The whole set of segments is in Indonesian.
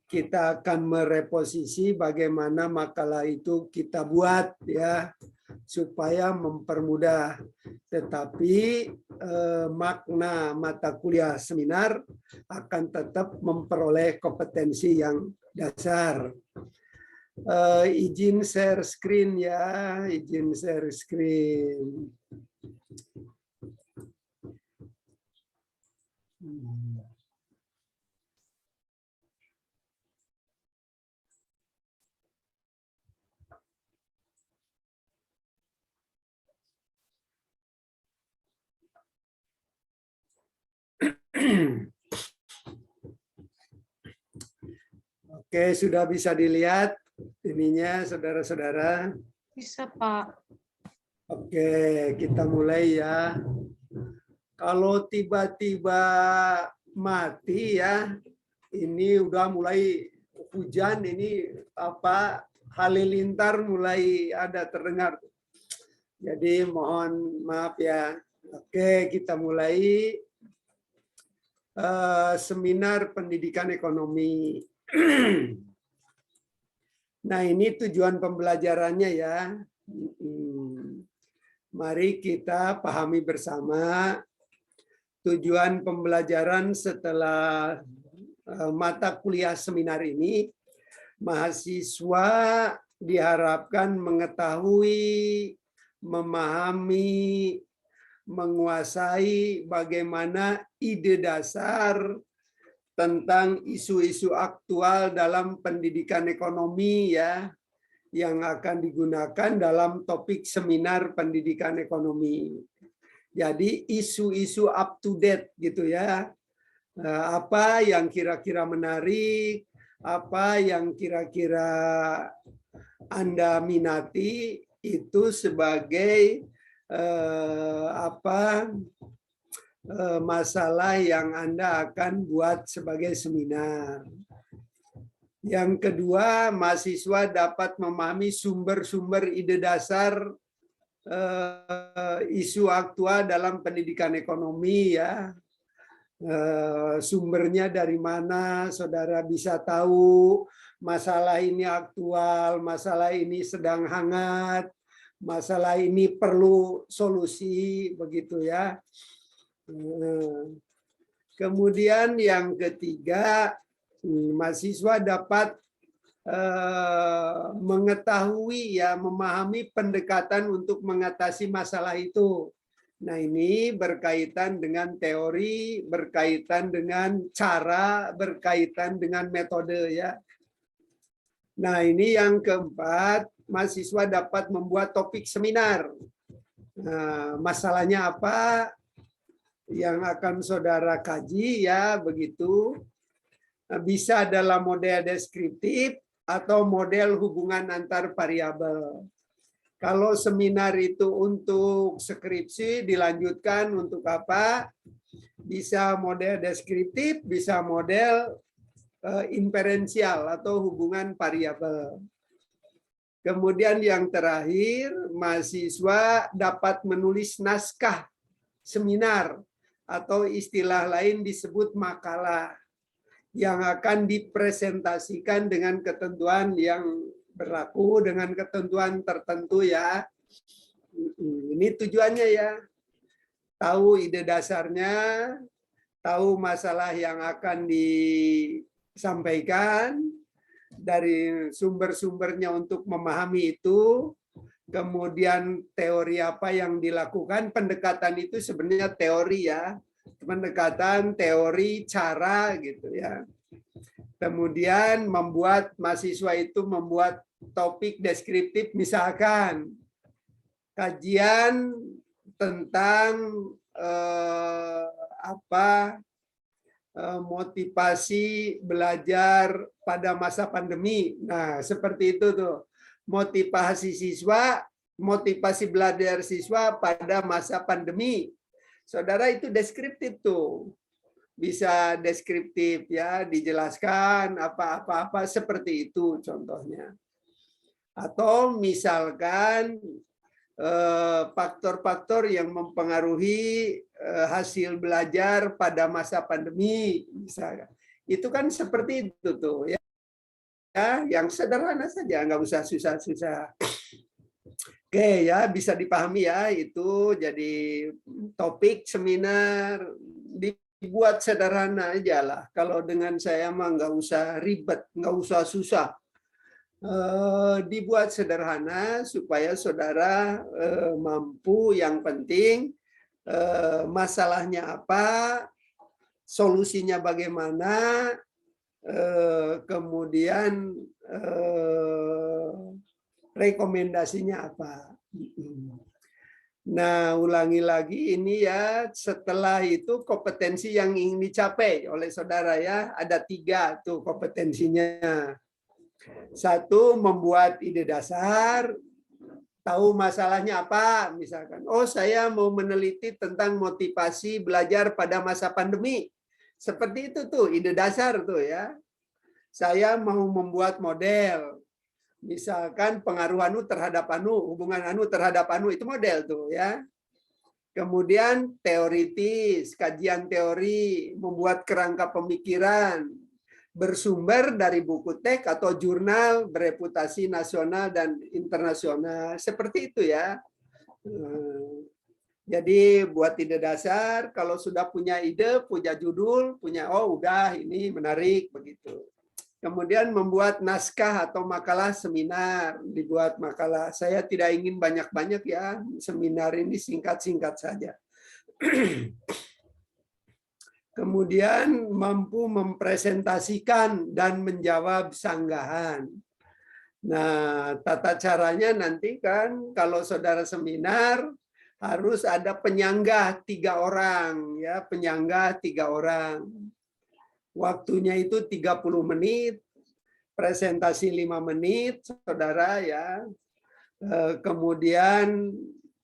kita akan mereposisi bagaimana makalah itu kita buat ya supaya mempermudah. Tetapi makna mata kuliah seminar akan tetap memperoleh kompetensi yang dasar. Izin share screen ya, izin share screen. Oke, sudah bisa dilihat ininya, saudara-saudara? Bisa, Pak. Oke, kita mulai ya. Kalau tiba-tiba mati ya, ini udah mulai hujan, ini apa halilintar mulai ada terdengar. Jadi mohon maaf ya. Oke, kita mulai seminar pendidikan ekonomi. Nah, ini tujuan pembelajarannya ya. Mari kita pahami bersama tujuan pembelajaran setelah mata kuliah seminar ini. Mahasiswa diharapkan mengetahui, memahami, menguasai bagaimana ide dasar tentang isu-isu aktual dalam pendidikan ekonomi ya yang akan digunakan dalam topik seminar pendidikan ekonomi. Jadi isu-isu up to date gitu ya. Apa yang kira-kira menarik, apa yang kira-kira Anda minati itu sebagai masalah yang Anda akan buat sebagai seminar. Yang kedua, mahasiswa dapat memahami sumber-sumber ide dasar isu aktual dalam pendidikan ekonomi ya. Sumbernya dari mana, saudara bisa tahu masalah ini aktual, masalah ini sedang hangat, masalah ini perlu solusi, begitu ya. Kemudian yang ketiga, mahasiswa dapat mengetahui ya, memahami pendekatan untuk mengatasi masalah itu. Nah, ini berkaitan dengan teori, berkaitan dengan cara, berkaitan dengan metode ya. Nah, ini yang keempat, mahasiswa dapat membuat topik seminar. Nah, masalahnya apa? Yang akan saudara kaji ya, begitu. Bisa dalam model deskriptif atau model hubungan antar variabel. Kalau seminar itu untuk skripsi dilanjutkan untuk apa? Bisa model deskriptif, bisa model inferensial atau hubungan variabel. Kemudian yang terakhir, mahasiswa dapat menulis naskah seminar atau istilah lain disebut makalah yang akan dipresentasikan dengan ketentuan yang berlaku, dengan ketentuan tertentu ya. Ini tujuannya ya. Tahu ide dasarnya, tahu masalah yang akan disampaikan, dari sumber-sumbernya untuk memahami itu, kemudian teori apa yang dilakukan. Pendekatan itu sebenarnya teori ya, pendekatan teori cara gitu ya. Kemudian membuat mahasiswa itu membuat topik deskriptif, misalkan kajian tentang motivasi belajar pada masa pandemi. Nah, seperti itu tuh. Motivasi siswa, motivasi belajar siswa pada masa pandemi. Saudara, itu deskriptif tuh. Bisa deskriptif ya, dijelaskan apa-apa seperti itu contohnya. Atau misalkan faktor-faktor yang mempengaruhi hasil belajar pada masa pandemi misalnya. Itu kan seperti itu tuh ya, yang sederhana saja, nggak usah susah-susah. Oke ya, bisa dipahami ya, itu jadi topik seminar, dibuat sederhana aja lah. Kalau dengan saya mah nggak usah ribet, nggak usah susah. Dibuat sederhana supaya saudara mampu, yang penting masalahnya apa, solusinya bagaimana, kemudian rekomendasinya apa. Nah, ulangi lagi ini ya, setelah itu kompetensi yang ingin dicapai oleh saudara ya, ada 3 tuh kompetensinya. 1, membuat ide dasar, tahu masalahnya apa, misalkan, oh saya mau meneliti tentang motivasi belajar pada masa pandemi. Seperti itu tuh, ide dasar tuh ya. Saya mau membuat model, misalkan pengaruh anu terhadap anu, hubungan anu terhadap anu, itu model tuh ya. Kemudian teoritis, kajian teori, membuat kerangka pemikiran, bersumber dari buku teks atau jurnal bereputasi nasional dan internasional. Seperti itu ya. Jadi buat ide dasar, kalau sudah punya ide, punya judul, punya oh udah ini menarik begitu. Kemudian membuat naskah atau makalah seminar, dibuat makalah. Saya tidak ingin banyak-banyak ya, seminar ini singkat-singkat saja. Kemudian mampu mempresentasikan dan menjawab sanggahan. Nah, tata caranya nanti kan kalau saudara seminar harus ada penyanggah 3 orang ya, penyanggah 3 orang. Waktunya itu 30 menit, presentasi 5 menit, saudara ya. Kemudian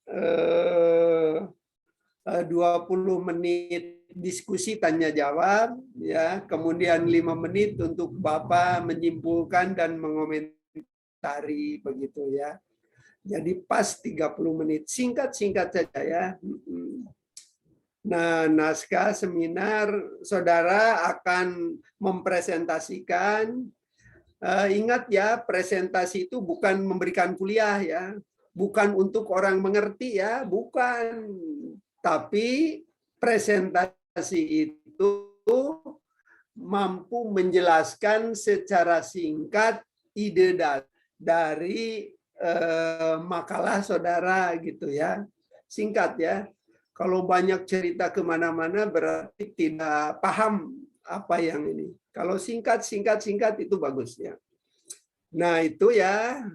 20 menit diskusi tanya jawab ya, kemudian 5 menit untuk Bapak menyimpulkan dan mengomentari begitu ya. Jadi pas 30 menit, singkat-singkat saja ya. Nah, naskah seminar saudara akan mempresentasikan. Ingat ya, presentasi itu bukan memberikan kuliah ya, bukan untuk orang mengerti ya, bukan. Tapi presentasi itu mampu menjelaskan secara singkat ide dari makalah saudara gitu ya, singkat ya. Kalau banyak cerita kemana-mana berarti tidak paham apa yang ini. Kalau singkat itu bagus ya. Nah itu ya,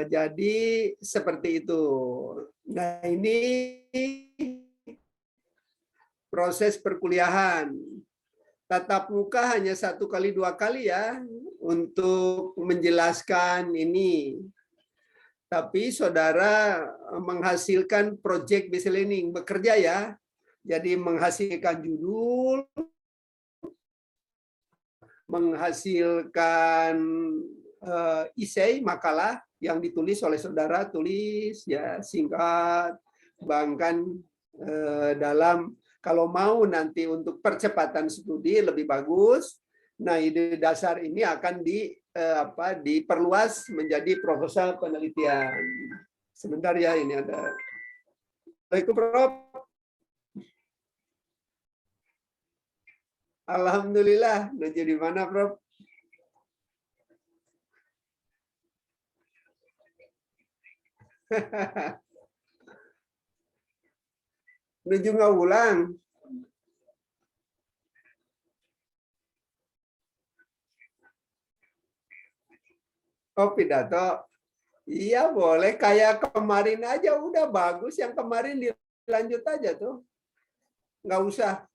jadi seperti itu. Nah ini proses perkuliahan. Tatap muka hanya 1 kali 2 kali ya untuk menjelaskan ini. Tapi saudara menghasilkan project based learning, bekerja ya. Jadi menghasilkan judul, menghasilkan isei, makalah yang ditulis oleh saudara, tulis ya singkat, kembangkan dalam, kalau mau nanti untuk percepatan studi lebih bagus. Nah, ide dasar ini akan diperluas menjadi proposal penelitian. Sebentar ya, ini ada. Baik, Prof. Alhamdulillah. Menuju di mana, Prof? Menuju Ngawulang. Oh, pidato. Iya, boleh. Kayak kemarin aja udah bagus. Yang kemarin dilanjut aja tuh. Nggak usah.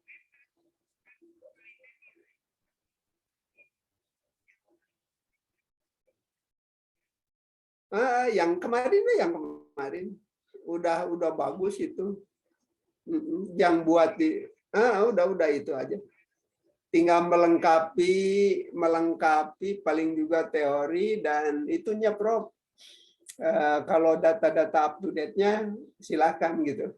Yang kemarin udah bagus itu. Yang buat udah itu aja. Tinggal melengkapi paling juga teori dan itunya, Prof. Kalau data-data up to date-nya silakan gitu.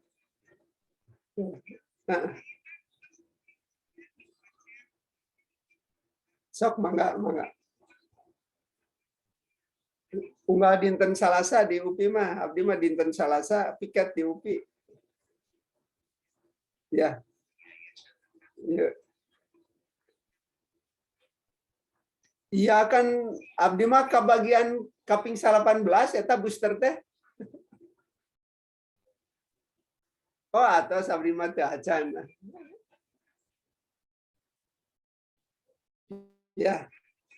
Sok mangga mangga. Unggal dinten Salasa di UPI mah, abdi mah dinten Salasa piket di UPI. Ya. Ya. Iya kan abdi mah kabagian kaping 18 eta booster teh. Oh, atau abdi mah teu acan. Ya.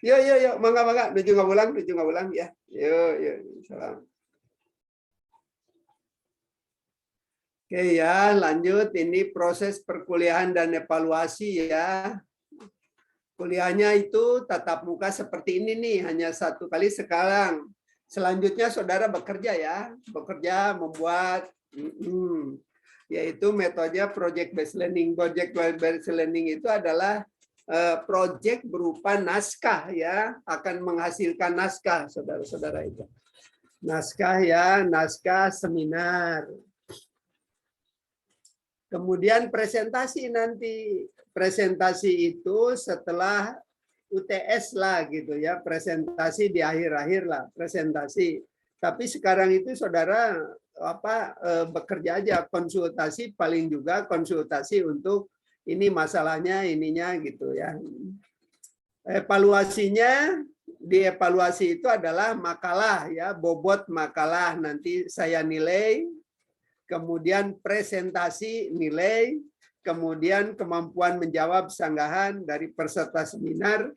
Yo, mangga, nuju ngabulang ya. Yo, salam. Oke ya, lanjut ini proses perkuliahan dan evaluasi ya. Kuliahnya itu tatap muka seperti ini nih, hanya 1 kali sekarang. Selanjutnya saudara bekerja ya, bekerja membuat yaitu metode project based learning. Project based learning itu adalah proyek berupa naskah ya, akan menghasilkan naskah saudara-saudara itu. Naskah ya, naskah seminar. Kemudian presentasi nanti. Presentasi itu setelah UTS lah gitu ya, presentasi di akhir-akhir lah, presentasi. Tapi sekarang itu saudara bekerja aja, konsultasi, paling juga konsultasi untuk ini masalahnya ininya gitu ya. Evaluasinya, dievaluasi itu adalah makalah ya, bobot makalah nanti saya nilai, kemudian presentasi nilai, kemudian kemampuan menjawab sanggahan dari peserta seminar.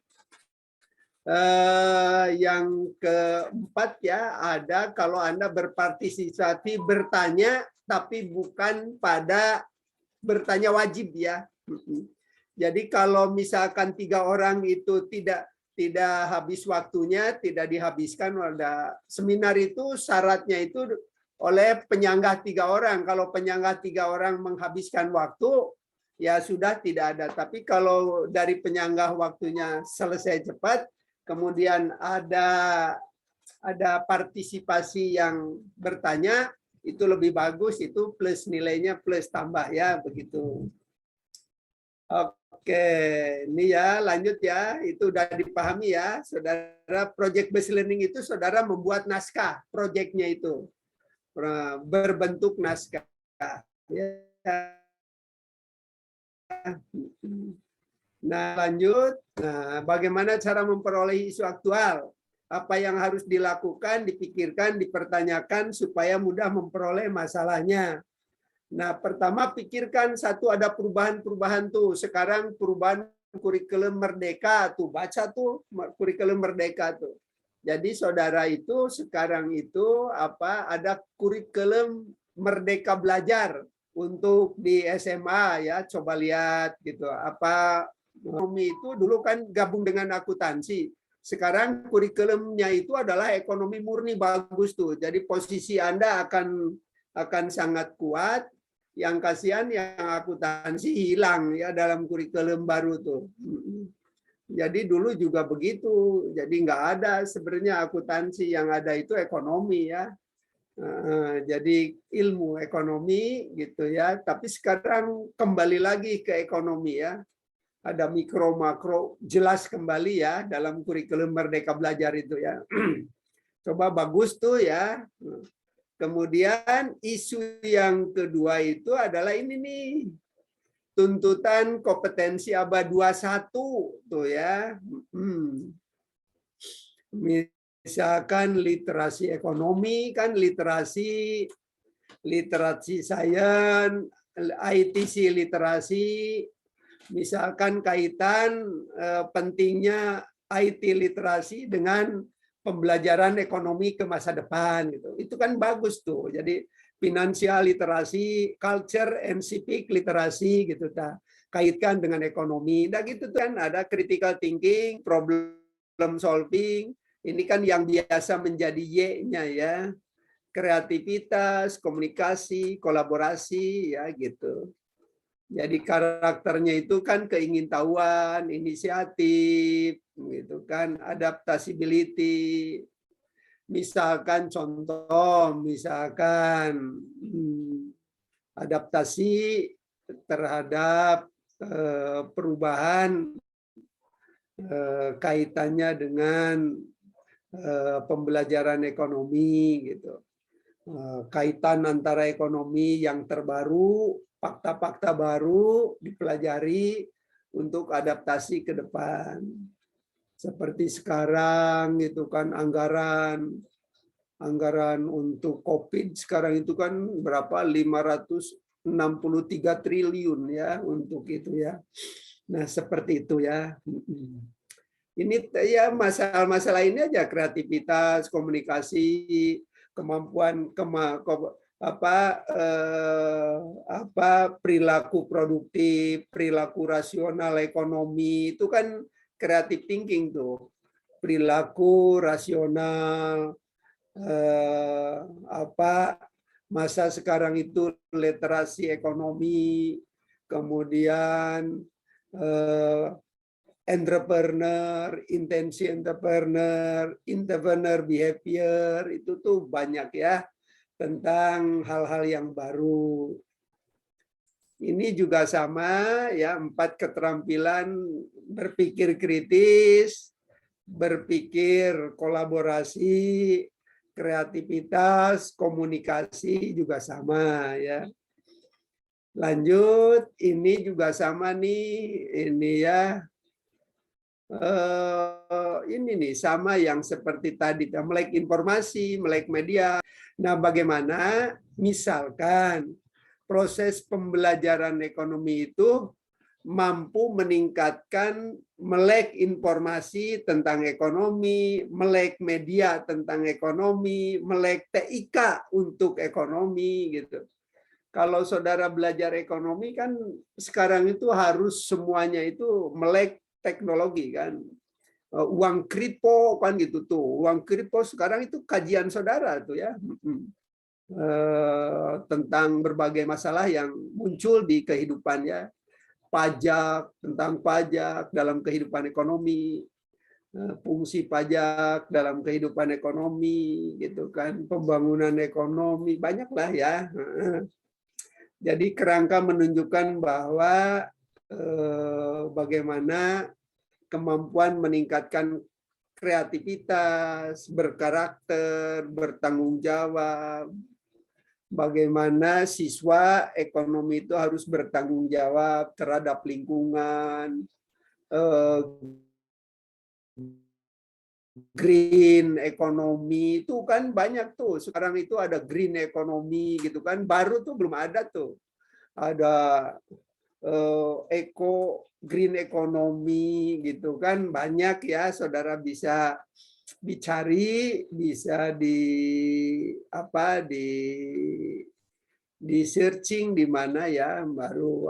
Yang keempat ya, ada kalau Anda berpartisipasi bertanya tapi bukan pada bertanya wajib ya. Jadi kalau misalkan 3 orang itu tidak habis waktunya, tidak dihabiskan, ada seminar itu syaratnya itu oleh penyanggah 3 orang. Kalau penyanggah 3 orang menghabiskan waktu, ya sudah tidak ada. Tapi kalau dari penyanggah waktunya selesai cepat, kemudian ada partisipasi yang bertanya, itu lebih bagus, itu plus nilainya plus tambah ya, begitu. Oke, ini ya lanjut ya, itu udah dipahami ya, saudara. Project based learning itu saudara membuat naskah, proyeknya itu berbentuk naskah. Ya. Nah, lanjut. Nah, bagaimana cara memperoleh isu aktual? Apa yang harus dilakukan, dipikirkan, dipertanyakan supaya mudah memperoleh masalahnya. Nah, pertama pikirkan satu, ada perubahan-perubahan tuh. Sekarang perubahan kurikulum merdeka tuh, baca tuh kurikulum merdeka tuh. Jadi saudara itu sekarang itu ada kurikulum merdeka belajar untuk di SMA ya, coba lihat gitu. Ekonomi itu dulu kan gabung dengan akuntansi. Sekarang kurikulumnya itu adalah ekonomi murni, bagus tuh. Jadi posisi Anda akan sangat kuat. Yang kasihan yang akuntansi hilang ya dalam kurikulum baru tuh. Jadi dulu juga begitu. Jadi nggak ada sebenarnya akuntansi, yang ada itu ekonomi ya. Jadi ilmu ekonomi gitu ya. Tapi sekarang kembali lagi ke ekonomi ya. Ada mikro makro jelas kembali ya dalam kurikulum Merdeka Belajar itu ya. Coba bagus tuh ya. Kemudian isu yang kedua itu adalah ini nih, tuntutan kompetensi abad 21 tuh ya. Misalkan literasi ekonomi kan, literasi sains, ITC literasi, misalkan kaitan pentingnya IT literasi dengan pembelajaran ekonomi ke masa depan gitu. Itu kan bagus tuh. Jadi finansial literasi, culture and civic literasi gitu ta. Kaitkan dengan ekonomi. Nah gitu kan, ada critical thinking, problem solving. Ini kan yang biasa menjadi Y-nya ya. Kreativitas, komunikasi, kolaborasi ya gitu. Jadi karakternya itu kan keingintahuan, inisiatif, gitu kan, adaptability. Misalkan contoh, misalkan adaptasi terhadap perubahan kaitannya dengan pembelajaran ekonomi gitu. Kaitan antara ekonomi yang terbaru, fakta-fakta baru dipelajari untuk adaptasi ke depan. Seperti sekarang itu kan anggaran untuk COVID sekarang itu kan berapa 563 triliun ya untuk itu ya. Nah, seperti itu ya. Ini ya masalah-masalah ini aja, kreativitas, komunikasi, kemampuan perilaku produktif, perilaku rasional ekonomi itu kan creative thinking tuh. Perilaku rasional masa sekarang itu literasi ekonomi, kemudian entrepreneur, intensi entrepreneur behavior, itu tuh banyak ya tentang hal-hal yang baru. Ini juga sama ya, 4 keterampilan berpikir kritis, berpikir kolaborasi, kreativitas, komunikasi juga sama ya. Lanjut, ini juga sama nih, ini ya. Ini nih sama yang seperti tadi, melek informasi, melek media. Nah, bagaimana misalkan proses pembelajaran ekonomi itu mampu meningkatkan melek informasi tentang ekonomi, melek media tentang ekonomi, melek TIK untuk ekonomi gitu. Kalau saudara belajar ekonomi kan sekarang itu harus semuanya itu melek teknologi kan. Uang kripto kan gitu tuh. Uang kripto sekarang itu kajian saudara tuh ya. Tentang berbagai masalah yang muncul di kehidupan ya. Pajak, tentang pajak dalam kehidupan ekonomi, fungsi pajak dalam kehidupan ekonomi gitu kan, pembangunan ekonomi, banyaklah ya. Jadi kerangka menunjukkan bahwa bagaimana kemampuan meningkatkan kreativitas, berkarakter, bertanggung jawab, bagaimana siswa ekonomi itu harus bertanggung jawab terhadap lingkungan, green ekonomi itu kan banyak tuh. Sekarang itu ada green ekonomi gitu kan, baru tuh belum ada tuh. Ada green ekonomi gitu kan, banyak ya, saudara bisa dicari, bisa di searching di mana ya, baru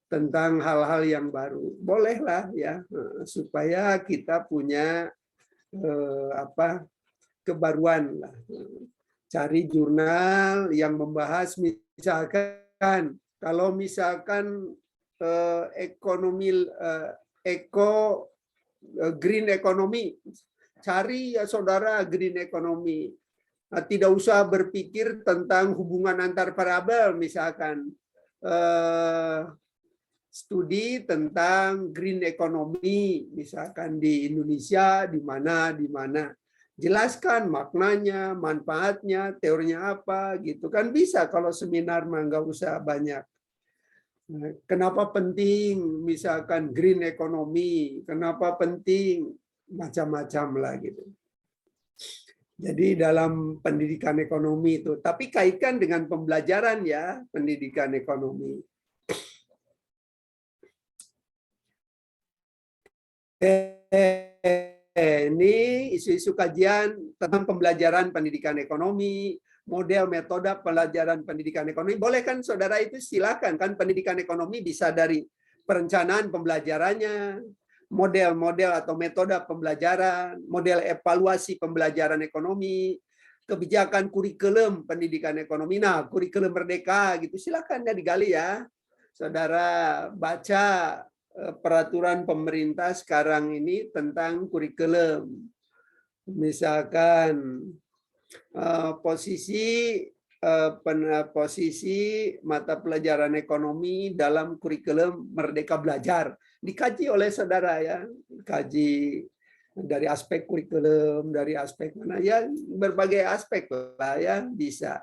tentang hal-hal yang baru. Bolehlah ya, supaya kita punya kebaruan lah. Cari jurnal yang membahas, misalkan kalau misalkan green ekonomi, cari ya saudara green ekonomi. Nah, tidak usah berpikir tentang hubungan antar variabel, misalkan studi tentang green ekonomi, misalkan di Indonesia, di mana. Jelaskan maknanya, manfaatnya, teorinya apa, gitu kan bisa. Kalau seminar mah nggak usah banyak. Kenapa penting misalkan green ekonomi, kenapa penting macam-macam lah gitu. Jadi dalam pendidikan ekonomi itu, tapi kaitkan dengan pembelajaran ya, pendidikan ekonomi. Ini isu-isu kajian tentang pembelajaran pendidikan ekonomi, model metode pelajaran pendidikan ekonomi. Boleh kan saudara, itu silakan kan, pendidikan ekonomi bisa dari perencanaan pembelajarannya, model-model atau metode pembelajaran, model evaluasi pembelajaran ekonomi, kebijakan kurikulum pendidikan ekonomi. Nah, kurikulum merdeka gitu, silakan ya digali ya. Saudara baca peraturan pemerintah sekarang ini tentang kurikulum. Misalkan posisi mata pelajaran ekonomi dalam kurikulum Merdeka Belajar. dikaji oleh saudara ya, kaji dari aspek kurikulum, dari aspek mana ya, berbagai aspek lah ya bisa.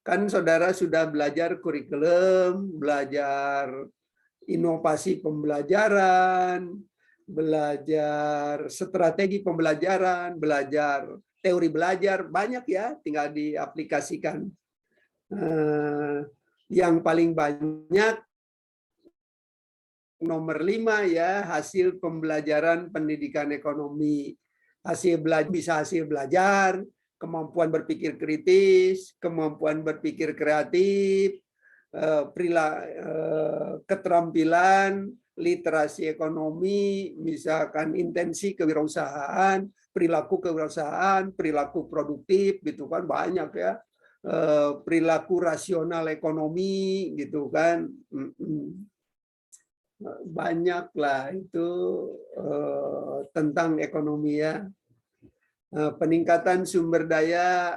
Kan saudara sudah belajar kurikulum, belajar inovasi pembelajaran, belajar strategi pembelajaran, belajar teori belajar, banyak ya, tinggal diaplikasikan. Yang paling banyak nomor 5 ya, hasil pembelajaran pendidikan ekonomi. Bisa hasil belajar, kemampuan berpikir kritis, kemampuan berpikir kreatif, keterampilan, literasi ekonomi, misalkan intensi kewirausahaan, perilaku kewirausahaan, perilaku produktif, gitu kan banyak ya, perilaku rasional ekonomi, gitu kan, banyak lah itu tentang ekonomi ya. Peningkatan sumber daya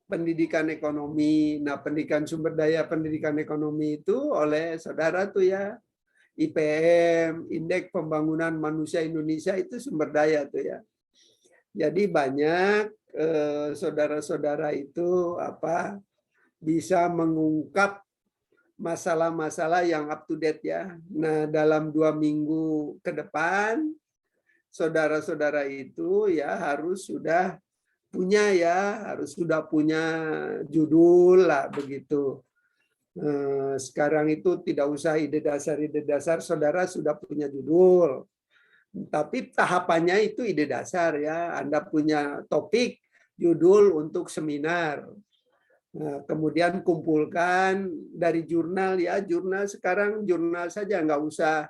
pendidikan ekonomi. Nah, pendidikan sumber daya pendidikan ekonomi itu oleh saudara tuh ya, IPM, Indeks Pembangunan Manusia Indonesia, itu sumber daya tuh ya. Jadi banyak saudara-saudara itu bisa mengungkap masalah-masalah yang up to date ya. Nah, dalam 2 minggu ke depan saudara-saudara itu ya harus sudah punya judul lah begitu. Sekarang itu tidak usah ide dasar, saudara sudah punya judul. Tapi tahapannya itu ide dasar ya. Anda punya topik, judul untuk seminar. Nah, kemudian kumpulkan dari jurnal ya. Jurnal sekarang jurnal saja, nggak usah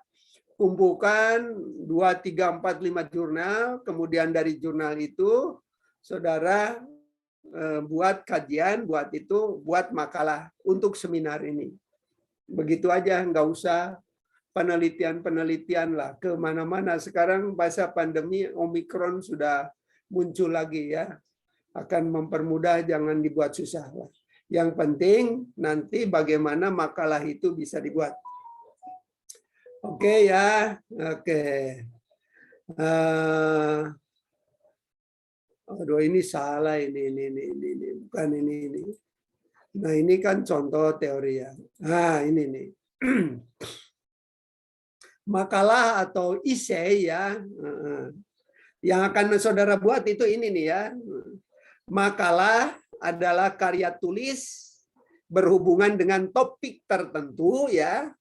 kumpulkan 2, 3, 4, 5 jurnal. Kemudian dari jurnal itu saudara buat kajian, buat makalah untuk seminar ini. Begitu aja, nggak usah penelitian lah kemana-mana. Sekarang masa pandemi Omikron sudah muncul lagi ya, akan mempermudah, jangan dibuat susah lah. Yang penting nanti bagaimana makalah itu bisa dibuat. Oke ya, oke. Aduh, ini salah ini bukan ini. Nah, ini kan contoh teori ya. Nah, ini nih. Makalah atau essay ya. Yang akan saudara buat itu ini nih ya. Makalah adalah karya tulis berhubungan dengan topik tertentu ya,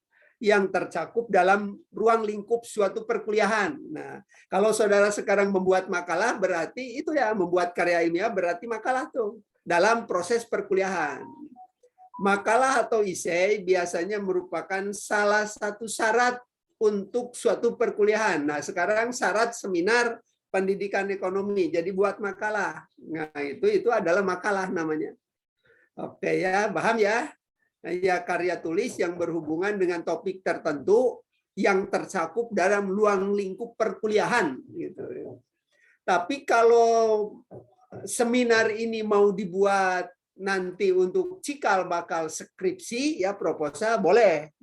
yang tercakup dalam ruang lingkup suatu perkuliahan. Nah, kalau saudara sekarang membuat makalah, berarti itu ya, membuat karya ilmiah berarti makalah tuh dalam proses perkuliahan. Makalah atau essay biasanya merupakan salah satu syarat untuk suatu perkuliahan. Nah, sekarang syarat seminar pendidikan ekonomi, jadi buat makalah. Nah, itu adalah makalah namanya. Oke ya, paham ya? Ya, karya tulis yang berhubungan dengan topik tertentu yang tercakup dalam ruang lingkup perkuliahan gitu. Tapi kalau seminar ini mau dibuat nanti untuk cikal bakal skripsi ya, proposal boleh.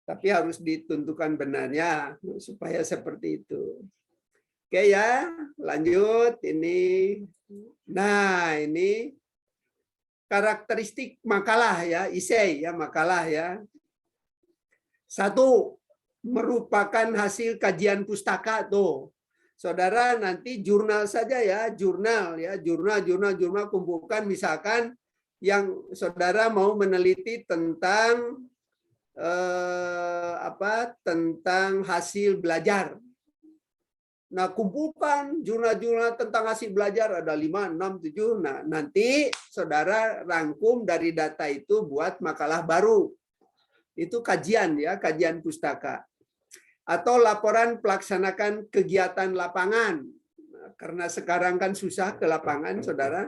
Tapi harus ditentukan benarnya supaya seperti itu. Oke ya, lanjut ini. Nah, ini karakteristik makalah ya, essay ya, makalah ya. 1, merupakan hasil kajian pustaka tuh. Saudara nanti jurnal saja ya, jurnal kumpulkan, misalkan yang saudara mau meneliti tentang tentang hasil belajar. Nah, kumpulkan jurnal-jurnal tentang hasil belajar, ada 5, 6, 7. Nah, nanti saudara rangkum dari data itu buat makalah baru. Itu kajian ya, kajian pustaka. Atau laporan pelaksanakan kegiatan lapangan. Nah, karena sekarang kan susah ke lapangan, saudara.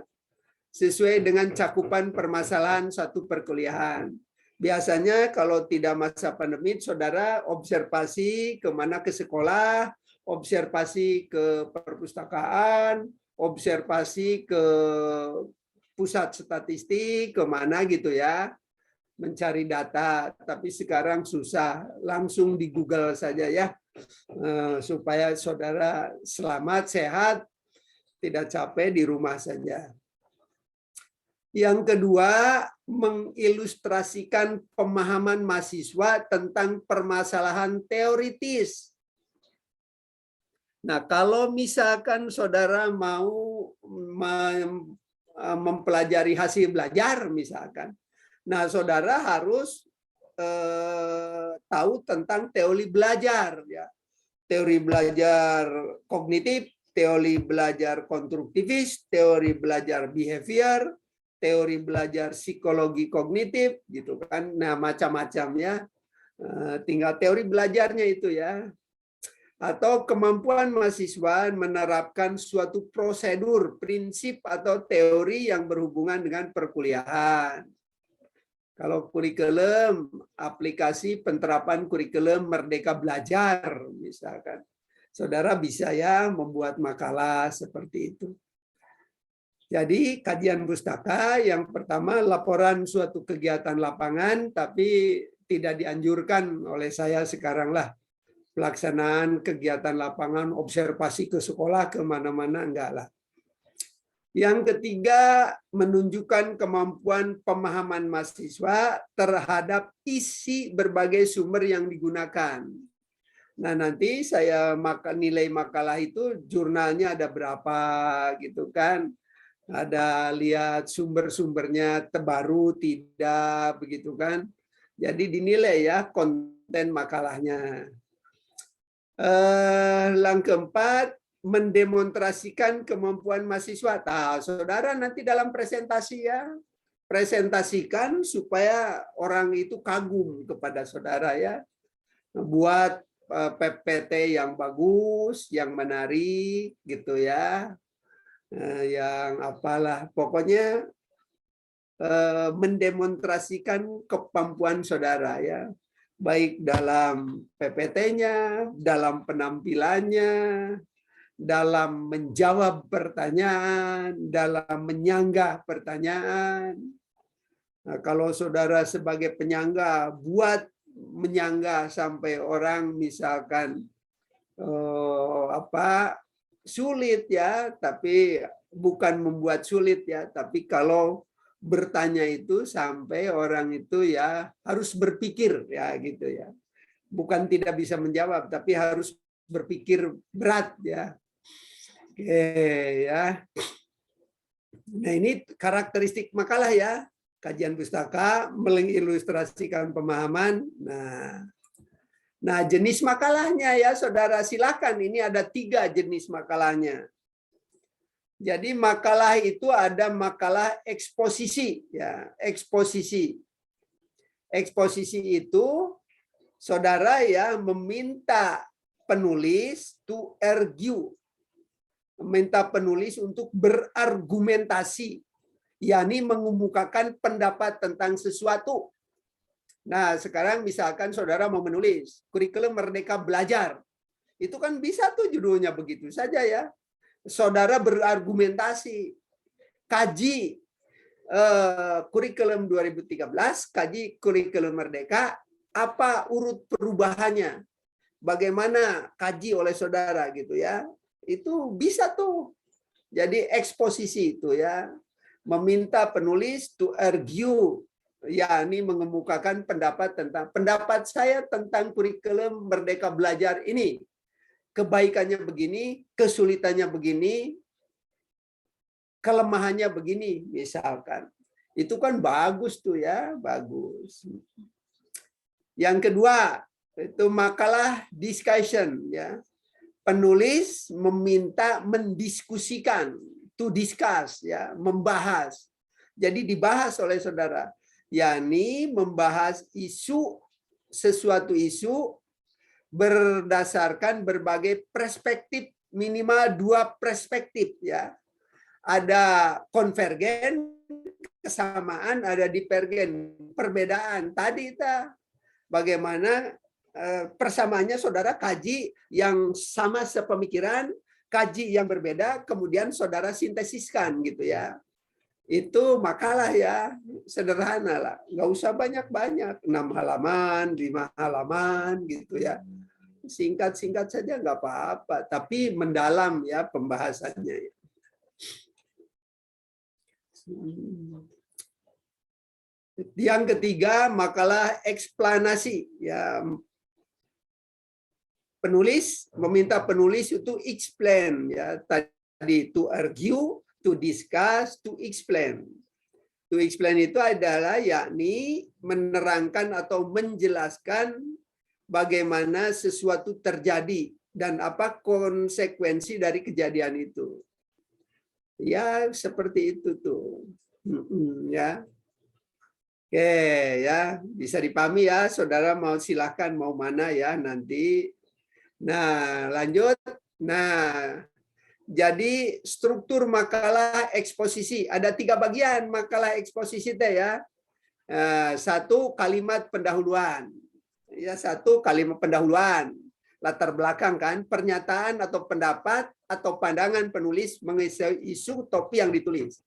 Sesuai dengan cakupan permasalahan satu perkuliahan. Biasanya kalau tidak masa pandemi, saudara observasi kemana, ke sekolah, observasi ke perpustakaan, observasi ke pusat statistik, kemana gitu ya. mencari data, tapi sekarang susah, langsung di Google saja ya, supaya saudara selamat, sehat, tidak capek di rumah saja. Yang kedua, mengilustrasikan pemahaman mahasiswa tentang permasalahan teoritis. Nah, kalau misalkan saudara mau mempelajari hasil belajar misalkan, nah saudara harus tahu tentang teori belajar ya. Teori belajar kognitif, teori belajar konstruktivis, teori belajar behavior, teori belajar psikologi kognitif gitu kan. Nah, macam-macamnya. Tinggal teori belajarnya itu ya. Atau kemampuan mahasiswa menerapkan suatu prosedur, prinsip atau teori yang berhubungan dengan perkuliahan. Kalau kurikulum, aplikasi penerapan kurikulum Merdeka Belajar, misalkan. Saudara bisa ya membuat makalah seperti itu. Jadi kajian pustaka yang pertama laporan suatu kegiatan lapangan, tapi tidak dianjurkan oleh saya sekarang lah. Pelaksanaan kegiatan lapangan, observasi ke sekolah, kemana-mana, enggak lah. Yang ketiga, menunjukkan kemampuan pemahaman mahasiswa terhadap isi berbagai sumber yang digunakan. Nah, nanti saya nilai makalah itu jurnalnya ada berapa gitu kan. Ada lihat sumber-sumbernya terbaru, tidak, begitu kan. Jadi dinilai ya konten makalahnya. Yang keempat, mendemonstrasikan kemampuan mahasiswa. Nah, saudara nanti dalam presentasi ya, presentasikan supaya orang itu kagum kepada saudara ya. Buat PPT yang bagus, yang menarik gitu ya. Yang apalah, pokoknya mendemonstrasikan kemampuan saudara ya. Baik dalam PPT-nya, dalam penampilannya, dalam menjawab pertanyaan, dalam menyanggah pertanyaan. Nah, kalau saudara sebagai penyangga buat menyanggah sampai orang misalkan sulit ya, tapi bukan membuat sulit ya, tapi kalau bertanya itu sampai orang itu ya harus berpikir ya gitu ya. Bukan tidak bisa menjawab, tapi harus berpikir berat ya. Oke ya. Nah, ini karakteristik makalah ya. Kajian pustaka mengilustrasikan pemahaman. Nah, jenis makalahnya ya, saudara silakan. Ini ada 3 jenis makalahnya. Jadi makalah itu ada makalah eksposisi ya, eksposisi. Eksposisi itu saudara ya meminta penulis to argue. Meminta penulis untuk berargumentasi, yakni mengemukakan pendapat tentang sesuatu. Nah, sekarang misalkan saudara mau menulis kurikulum Merdeka Belajar. Itu kan bisa tuh judulnya begitu saja ya. Saudara berargumentasi, kaji kurikulum 2013, kaji kurikulum Merdeka, apa urut perubahannya, bagaimana kaji oleh saudara gitu ya, itu bisa tuh. Jadi eksposisi itu ya, meminta penulis to argue, yakni mengemukakan pendapat saya tentang kurikulum Merdeka Belajar ini. Kebaikannya begini, kesulitannya begini, kelemahannya begini, misalkan. Itu kan bagus tuh ya, bagus. Yang kedua, itu makalah discussion ya. Penulis meminta mendiskusikan, to discuss ya, membahas. Jadi dibahas oleh saudara, yakni membahas sesuatu isu berdasarkan berbagai perspektif, minimal 2 perspektif ya. Ada konvergen, kesamaan, ada divergen, perbedaan. Tadi bagaimana persamaannya saudara kaji yang sama sepemikiran, kaji yang berbeda, kemudian saudara sintesiskan gitu ya. Itu makalah ya, sederhana lah, nggak usah banyak-banyak, 6 halaman, 5 halaman gitu ya. Singkat-singkat saja nggak apa-apa, tapi mendalam ya pembahasannya. Yang ketiga, makalah eksplanasi ya. Penulis meminta penulis itu explain ya, tadi to argue, to discuss, to explain. To explain itu adalah yakni menerangkan atau menjelaskan bagaimana sesuatu terjadi dan apa konsekuensi dari kejadian itu. Ya, seperti itu tuh. Ya. Oke, ya, bisa dipahami ya, saudara mau silakan mau mana ya nanti. Nah, lanjut. Nah, jadi struktur makalah eksposisi ada 3 bagian makalah eksposisi teh ya. 1 kalimat pendahuluan. Ya, 1 kalimat pendahuluan. Latar belakang kan, pernyataan atau pendapat atau pandangan penulis mengenai isu topik yang ditulis.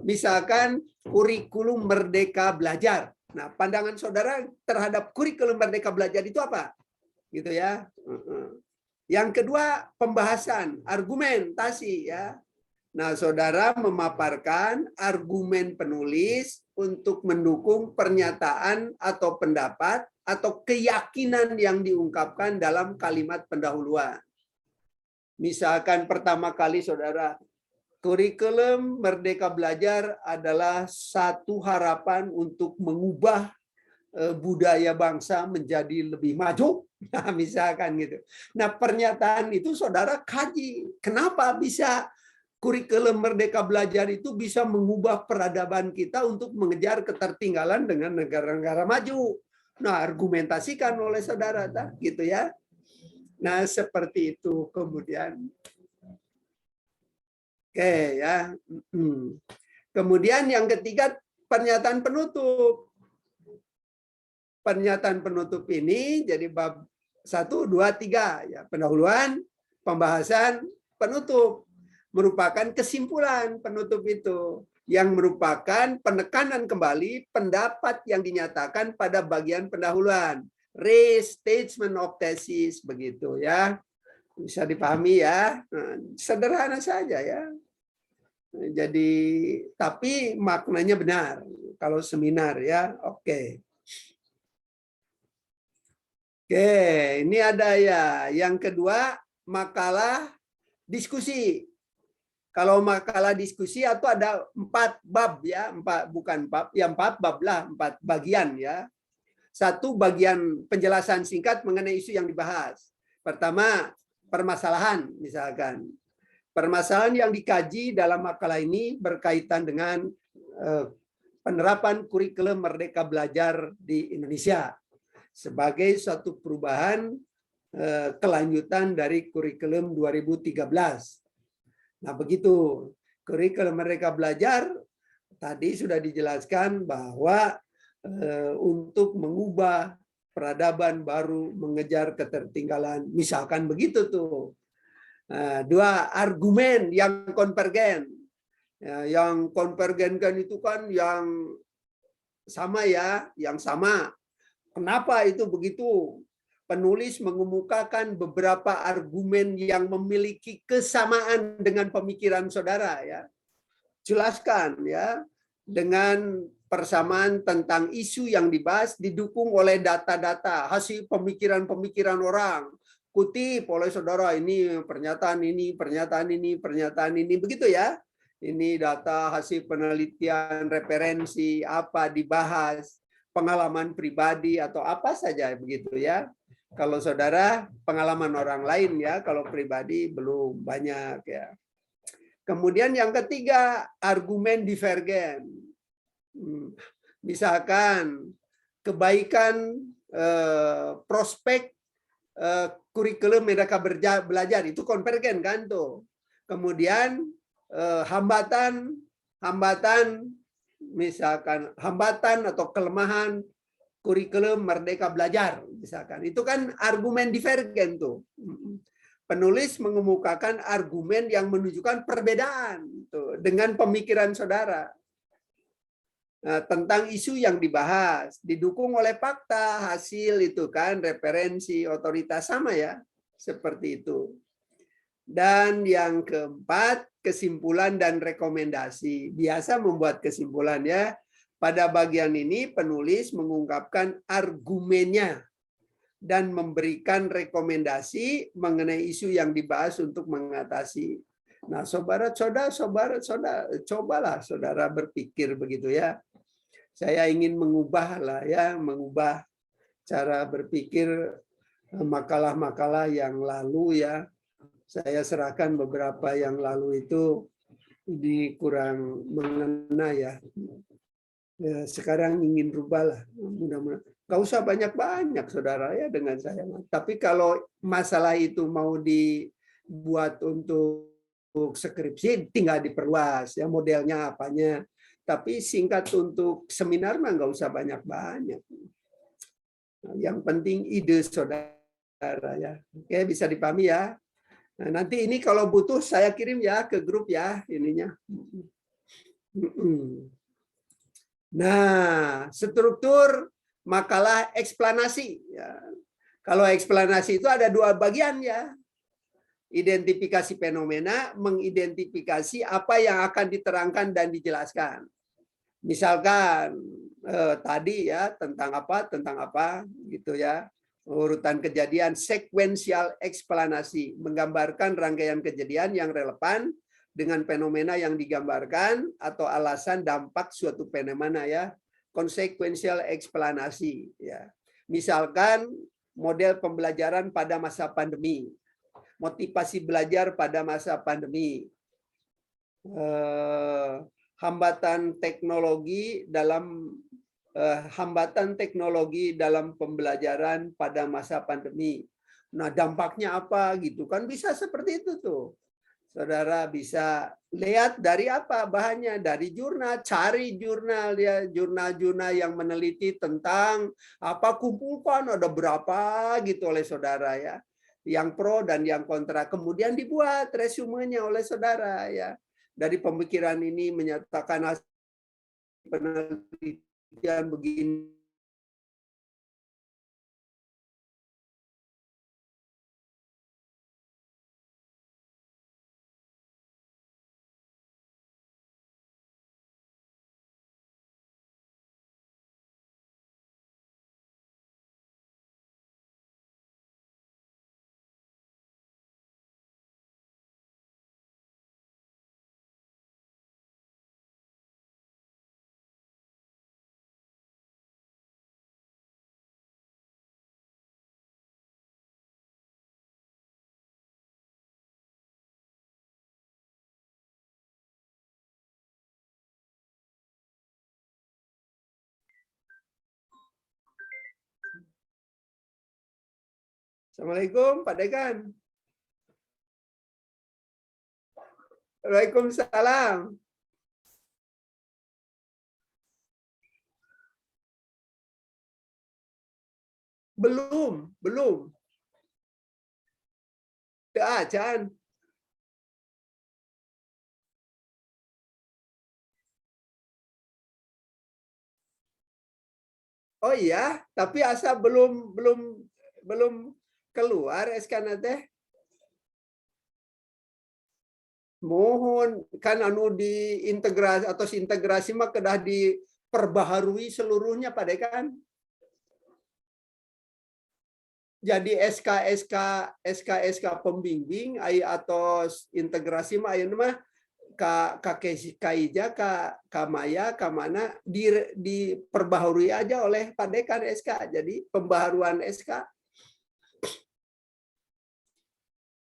Misalkan kurikulum Merdeka Belajar. Nah, pandangan saudara terhadap kurikulum Merdeka Belajar itu apa? Gitu ya. Yang kedua, pembahasan, argumentasi ya. Nah, saudara memaparkan argumen penulis untuk mendukung pernyataan atau pendapat atau keyakinan yang diungkapkan dalam kalimat pendahuluan. Misalkan pertama kali saudara, kurikulum Merdeka Belajar adalah satu harapan untuk mengubah budaya bangsa menjadi lebih maju. Nah, misalkan gitu. Nah, pernyataan itu saudara kaji. Kenapa bisa kurikulum Merdeka Belajar itu bisa mengubah peradaban kita untuk mengejar ketertinggalan dengan negara-negara maju? Nah, argumentasikan oleh saudara, gitu ya. Nah, seperti itu kemudian. Oke ya. Kemudian yang ketiga, pernyataan penutup. Pernyataan penutup ini jadi bab 1, 2, 3 ya, pendahuluan, pembahasan, penutup, merupakan kesimpulan penutup itu yang merupakan penekanan kembali pendapat yang dinyatakan pada bagian pendahuluan, restatement of thesis begitu ya. Bisa dipahami ya. Sederhana saja ya. Jadi tapi maknanya benar kalau seminar ya. Oke. Oke, ini ada ya. Yang kedua, makalah diskusi. Kalau makalah diskusi atau ada 4 bab ya, 4 bukan bab, ya 4 bab lah, 4 bagian ya. 1 bagian penjelasan singkat mengenai isu yang dibahas. Pertama, permasalahan misalkan. Permasalahan yang dikaji dalam makalah ini berkaitan dengan penerapan kurikulum Merdeka Belajar di Indonesia sebagai suatu perubahan kelanjutan dari kurikulum 2013. Nah, begitu. Kurikulum Merdeka Belajar tadi sudah dijelaskan bahwa untuk mengubah peradaban baru, mengejar ketertinggalan, misalkan begitu tuh. 2 argumen yang konvergen. Yang konvergen kan itu kan yang sama ya, yang sama. Kenapa itu begitu? Penulis mengemukakan beberapa argumen yang memiliki kesamaan dengan pemikiran saudara ya. Jelaskan ya dengan persamaan tentang isu yang dibahas didukung oleh data-data hasil pemikiran-pemikiran orang. Kutip oleh saudara ini pernyataan ini, pernyataan ini, pernyataan ini begitu ya. Ini data hasil penelitian, referensi apa dibahas, pengalaman pribadi atau apa saja begitu ya. Kalau saudara pengalaman orang lain ya, kalau pribadi belum banyak ya. Kemudian yang ketiga, argumen divergen. Misalkan kebaikan prospek kurikulum Merdeka Belajar itu konvergen kan tuh. Kemudian hambatan misalkan hambatan atau kelemahan kurikulum Merdeka Belajar misalkan. Itu kan argumen divergen tuh. Penulis mengemukakan argumen yang menunjukkan perbedaan tuh dengan pemikiran saudara. tentang isu yang dibahas, didukung oleh fakta, hasil itu kan, referensi, otoritas sama ya, seperti itu. Dan yang keempat, kesimpulan dan rekomendasi. Biasa membuat kesimpulan ya. Pada bagian ini penulis mengungkapkan argumennya dan memberikan rekomendasi mengenai isu yang dibahas untuk mengatasi. Nah, saudara, cobalah saudara berpikir begitu ya. Saya ingin mengubah cara berpikir makalah-makalah yang lalu ya. Saya serahkan beberapa yang lalu itu ini kurang mengena ya. Sekarang ingin rubahlah, mudah-mudahan. Gak usah banyak-banyak saudara ya dengan saya. Tapi kalau masalah itu mau dibuat untuk skripsi, tinggal diperluas ya modelnya apanya. Tapi singkat untuk seminar mah nggak usah banyak-banyak. Yang penting ide saudara ya. Oke, bisa dipahami ya. Nah, nanti ini kalau butuh saya kirim ya ke grup ya ininya. Nah, struktur makalah eksplanasi. Ya. Kalau eksplanasi itu ada dua bagian ya. Identifikasi fenomena, mengidentifikasi apa yang akan diterangkan dan dijelaskan. Misalkan tadi ya tentang apa gitu ya. Urutan kejadian, sekuensial eksplanasi, menggambarkan rangkaian kejadian yang relevan dengan fenomena yang digambarkan atau alasan dampak suatu fenomena ya. Konsekuensial eksplanasi ya. Misalkan model pembelajaran pada masa pandemi, motivasi belajar pada masa pandemi, hambatan teknologi dalam pembelajaran pada masa pandemi. Nah, dampaknya apa gitu kan bisa seperti itu tuh. Saudara bisa lihat dari apa bahannya, dari jurnal, cari jurnal ya, jurnal-jurnal yang meneliti tentang apa, kumpulkan ada berapa gitu oleh saudara ya. Yang pro dan yang kontra, kemudian dibuat resumenya oleh saudara ya. Dari pemikiran ini menyatakan hasil penelitian begini. Assalamualaikum Pak Dekan. Waalaikumsalam. Belum. Chan. Oh iya, tapi asa belum keluar SK teh. Mohon kan anu diintegrasi atau integrasi mah kedah diperbaharui seluruhnya Pak Dekan. Jadi SK pembimbing atau integrasi mah ayeuna mah ka Kaija ka Maya ka mana diperbaharui aja oleh Pak Dekan SK. Jadi pembaharuan SK.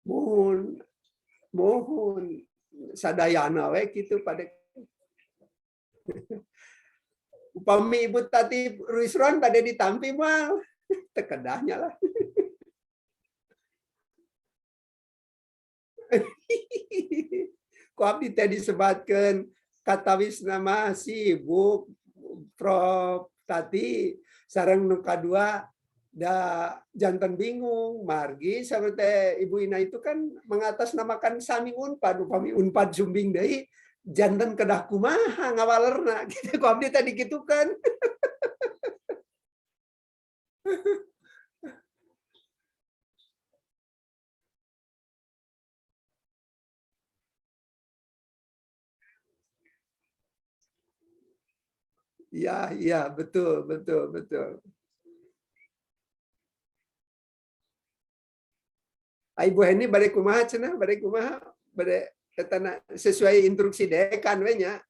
Mohon sadayana we gitu Pak Dekan. Upami Ibu Tati Ruisron pada ditampi mah tekedahnya lah. Ku abdi teh disebatkeun katawis nama sibuk Prof Tati sareng nu kadua da janten bingung margi sahabat Ibu Ina itu kan mengatasnamakan Sami Unpad upami Unpad sumbing deui jantan kedah kumaha ngawalerna gitu ku abdi tadi gitu kan. Iya, iya, betul, betul, betul. Ibu Heni bade kumaha cenah, bade kumaha, bade etana sesuai instruksi dekan we nya.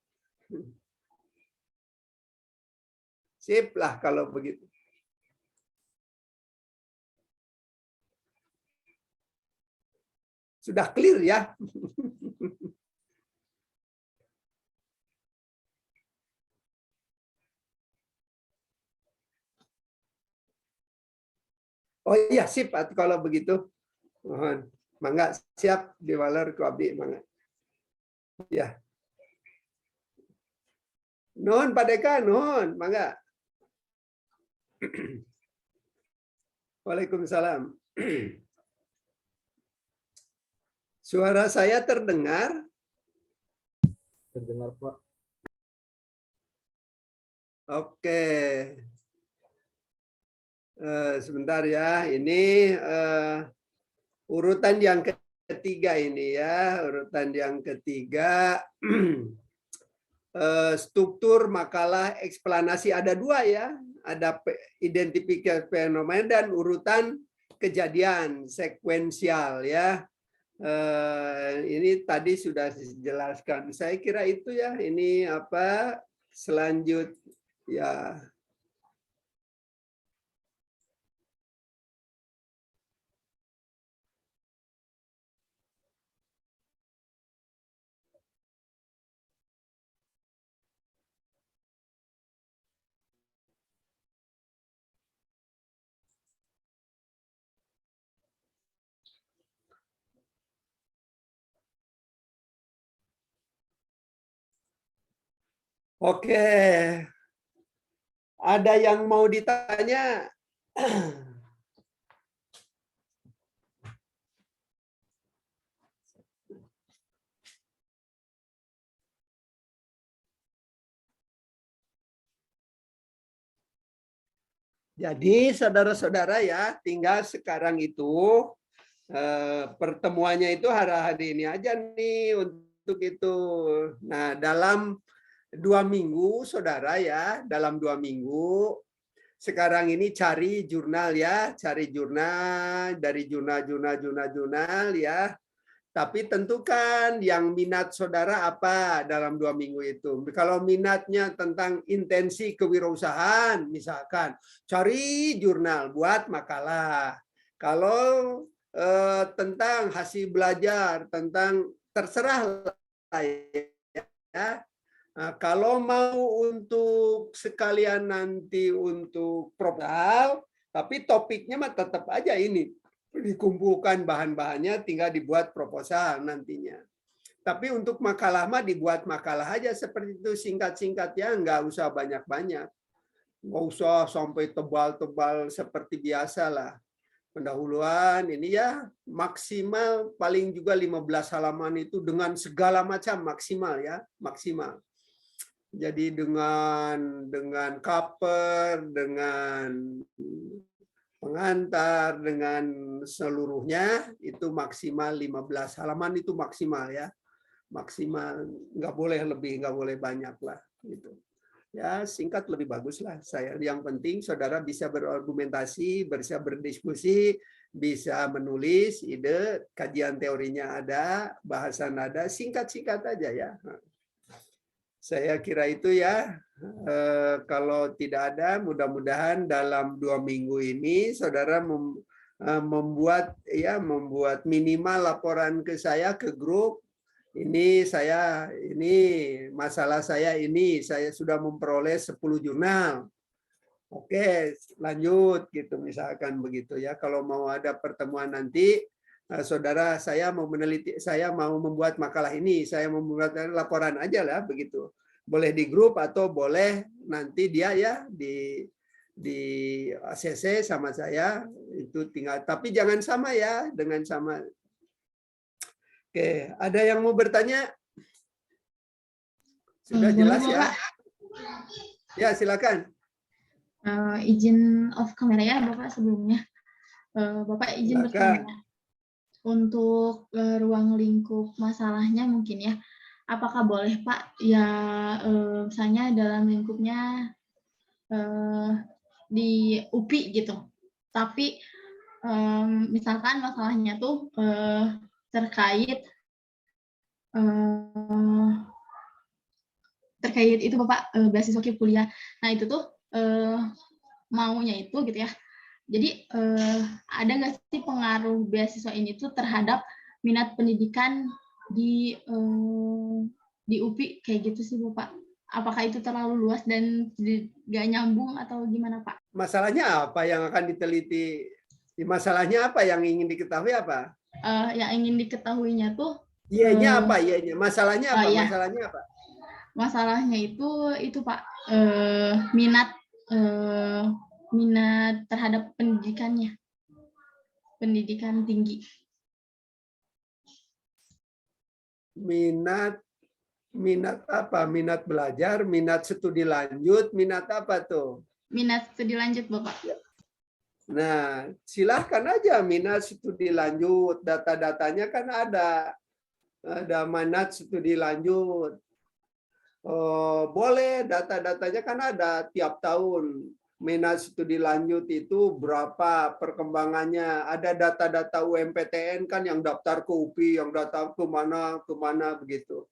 Sip lah kalau begitu. Sudah clear ya. Oh iya sip kalau begitu. Mohon. Mangga siap diwaler ku abdi mangga. Ya. Nuhun Pak Dekan, nuhun, mangga. Waalaikumsalam. Suara saya terdengar? Terdengar, Pak. Oke. Sebentar ya, ini urutan yang ketiga ini ya, urutan yang ketiga. Struktur makalah eksplanasi ada dua ya, ada identifikasi fenomena dan urutan kejadian sekuensial ya. Ini tadi sudah dijelaskan. Saya kira itu ya. Ini apa? Selanjut ya. Oke. Ada yang mau ditanya? Jadi saudara-saudara ya, tinggal sekarang itu pertemuannya itu hari ini aja nih untuk itu. Nah, dalam 2 minggu, saudara ya, dalam 2 minggu, sekarang ini cari jurnal ya, cari jurnal dari jurnal ya. Tapi tentukan yang minat saudara apa dalam 2 minggu itu. Kalau minatnya tentang intensi kewirausahaan, misalkan, cari jurnal buat makalah. Kalau tentang hasil belajar, tentang terserah lah ya. Nah, kalau mau untuk sekalian nanti untuk proposal, tapi topiknya mah tetap aja ini. Dikumpulkan bahan-bahannya, tinggal dibuat proposal nantinya. Tapi untuk makalah mah dibuat makalah aja seperti itu, singkat-singkat ya, nggak usah banyak-banyak. Nggak usah sampai tebal-tebal seperti biasa lah. Pendahuluan ini ya maksimal paling juga 15 halaman itu dengan segala macam maksimal ya, maksimal. Jadi dengan cover, dengan pengantar, dengan seluruhnya itu maksimal 15 halaman itu maksimal ya. Maksimal, nggak boleh lebih, nggak boleh banyak lah gitu. Ya singkat lebih bagus lah. Saya yang penting saudara bisa berargumentasi, bisa berdiskusi, bisa menulis ide, kajian teorinya ada, bahasan ada, singkat-singkat aja ya. Saya kira itu ya. Kalau tidak ada, mudah-mudahan dalam 2 minggu ini saudara membuat minimal laporan ke saya ke grup. Ini masalah saya ini, saya sudah memperoleh 10 jurnal. Oke, lanjut gitu misalkan begitu ya. Kalau mau ada pertemuan nanti, saudara saya mau meneliti, saya mau membuat makalah ini, saya membuat laporan aja lah begitu. Boleh di grup atau boleh nanti dia ya di ACC sama saya itu tinggal. Tapi jangan sama ya dengan sama. Oke, ada yang mau bertanya? Sudah Boleh, jelas ya? Bapak? Ya, silakan. Izin off kamera ya, Bapak sebelumnya. Bapak izin Silakan. bertanya. Untuk ruang lingkup masalahnya mungkin ya, apakah boleh Pak ya misalnya dalam lingkupnya di UPI gitu, tapi misalkan masalahnya tuh terkait itu Bapak beasiswa kuliah. Nah itu tuh maunya itu gitu ya. Jadi ada nggak sih pengaruh beasiswa ini tuh terhadap minat pendidikan di UPI kayak gitu sih Bapak? Apakah itu terlalu luas dan nggak nyambung atau gimana Pak? Masalahnya apa yang akan diteliti? Masalahnya apa yang ingin diketahui apa? Yang ingin diketahuinya tuh Iya-nya apa? Iya-nya. Masalahnya apa? ya, Masalahnya apa? masalahnya itu Pak minat minat terhadap pendidikannya, pendidikan tinggi. Minat apa? Minat belajar, minat studi lanjut, minat apa tuh? Minat studi lanjut Bapak. Nah, silahkan aja minat studi lanjut. Data-datanya kan ada minat studi lanjut. Boleh, data-datanya kan ada tiap tahun. Minat studi lanjut itu berapa perkembangannya. Ada data-data UMPTN kan yang daftar ke UPI, yang daftar ke mana begitu.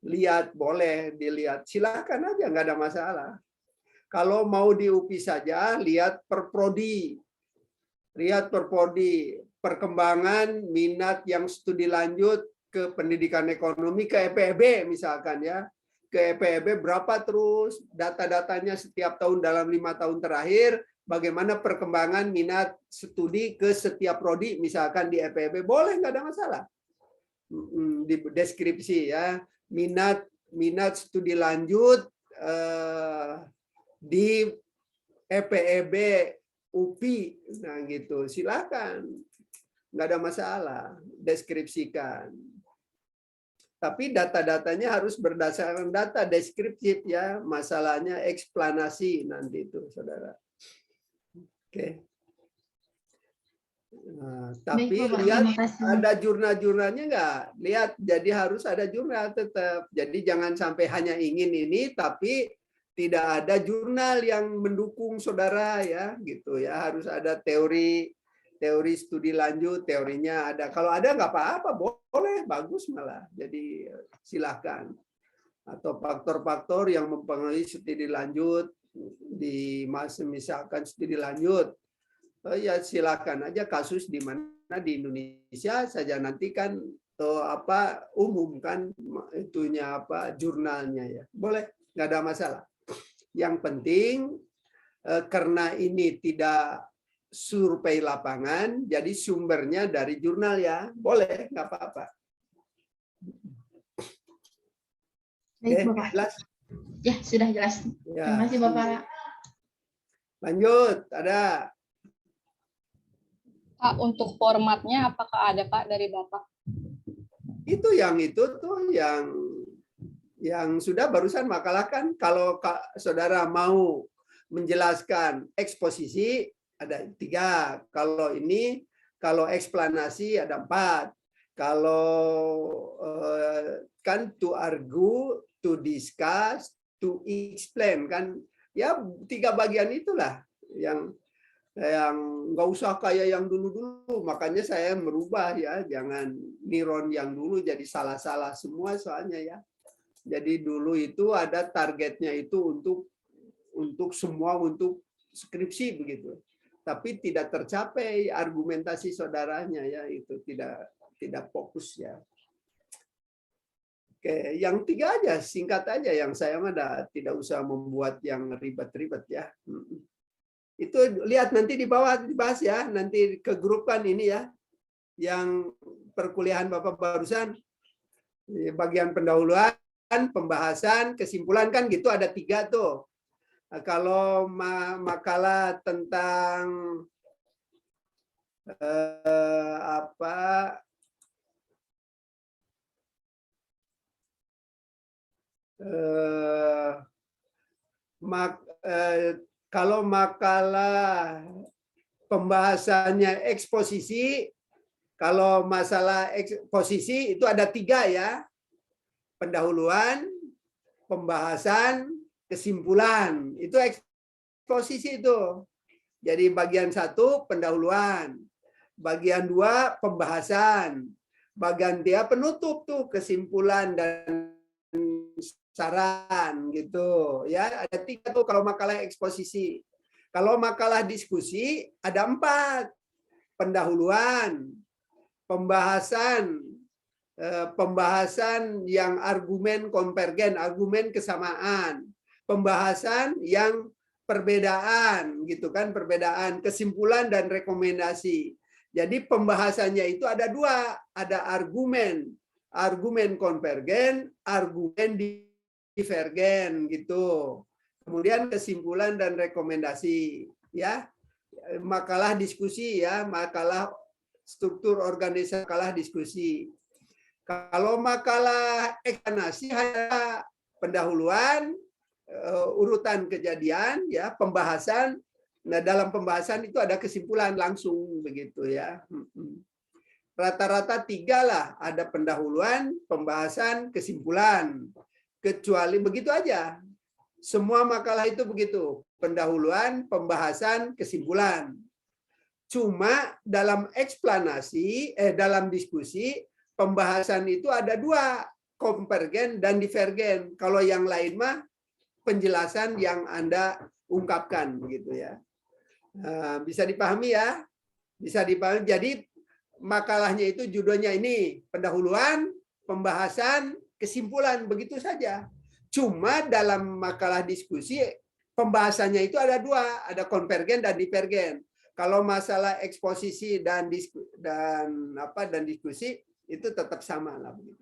Lihat, boleh dilihat. Silakan aja, nggak ada masalah. Kalau mau di UPI saja, lihat per prodi. Lihat per prodi. Perkembangan minat yang studi lanjut ke pendidikan ekonomi, ke EPB misalkan ya. Ke EPB berapa terus data-datanya setiap tahun dalam 5 tahun terakhir, bagaimana perkembangan minat studi ke setiap prodi misalkan di EPB, boleh, nggak ada masalah. Di deskripsi ya, minat studi lanjut di EPB UPI, nah gitu, silakan, nggak ada masalah, deskripsikan. Tapi data-datanya harus berdasarkan data deskriptif ya, masalahnya eksplanasi nanti itu, saudara. Oke. Nah, tapi Baik, Bapak, lihat terima kasih. ada jurnal-jurnalnya nggak? Lihat, jadi harus ada jurnal tetap. Jadi jangan sampai hanya ingin ini, tapi tidak ada jurnal yang mendukung saudara ya, gitu ya. Harus ada teori studi lanjut, teorinya ada. Kalau ada nggak apa-apa, boleh, bagus malah. Jadi silakan. Atau faktor-faktor yang mempengaruhi studi lanjut di misalkan studi lanjut. Ya silakan aja kasus di mana di Indonesia saja, nanti kan umumkan itunya apa jurnalnya ya. Boleh, nggak ada masalah. Yang penting karena ini tidak survei lapangan, jadi sumbernya dari jurnal ya. Boleh, nggak apa-apa. Baik, Bapak. Jelas? Ya, sudah jelas. Ya. Terima kasih, Bapak. Lanjut, ada. Pak, untuk formatnya apakah ada Pak dari Bapak? Itu tuh yang sudah barusan makalah kan. Kalau saudara mau menjelaskan eksposisi ada 3. Kalau eksplanasi ada 4. Kalau kan to argue, to discuss, to explain kan ya 3 bagian itulah yang nggak usah kayak yang dulu-dulu. Makanya saya merubah ya, jangan niron yang dulu jadi salah-salah semua soalnya ya. Jadi dulu itu ada targetnya itu untuk semua, untuk skripsi begitu. Tapi tidak tercapai argumentasi saudaranya ya, itu tidak fokus ya. Oke, yang 3 aja, singkat aja, yang saya ada, tidak usah membuat yang ribet-ribet ya. Itu lihat nanti di bawah dibahas ya, nanti ke grup kan ini ya, yang perkuliahan Bapak barusan, bagian pendahuluan, pembahasan, kesimpulan kan gitu ada 3 tuh. Nah, kalau makalah tentang Kalau makalah pembahasannya eksposisi, kalau masalah eksposisi itu ada 3 ya. Pendahuluan, pembahasan, kesimpulan. Itu eksposisi itu. Jadi bagian 1 pendahuluan, bagian 2 pembahasan, bagian 3 penutup tuh kesimpulan dan saran gitu ya. Ada 3 tuh kalau makalah eksposisi. Kalau makalah diskusi ada 4. Pendahuluan, pembahasan, pembahasan yang argumen konvergen, argumen kesamaan, pembahasan yang perbedaan gitu kan, perbedaan, kesimpulan dan rekomendasi. Jadi pembahasannya itu ada 2, ada argumen konvergen, argumen divergen gitu. Kemudian kesimpulan dan rekomendasi ya. Makalah diskusi ya, makalah struktur organisasi, makalah diskusi. Kalau makalah eksplanasi hanya pendahuluan, urutan kejadian ya, pembahasan. Nah, dalam pembahasan itu ada kesimpulan langsung begitu ya. Rata-rata 3 lah, ada pendahuluan, pembahasan, kesimpulan. Kecuali begitu aja. Semua makalah itu begitu, pendahuluan, pembahasan, kesimpulan. Cuma dalam eksplanasi, dalam diskusi, pembahasan itu ada 2, konvergen dan divergen. Kalau yang lain mah penjelasan yang Anda ungkapkan begitu ya. Bisa dipahami ya? Bisa dipahami. Jadi makalahnya itu judulnya ini, pendahuluan, pembahasan, kesimpulan, begitu saja. Cuma dalam makalah diskusi pembahasannya itu ada 2, ada konvergen dan divergen. Kalau masalah eksposisi dan diskusi itu tetap sama lah begitu.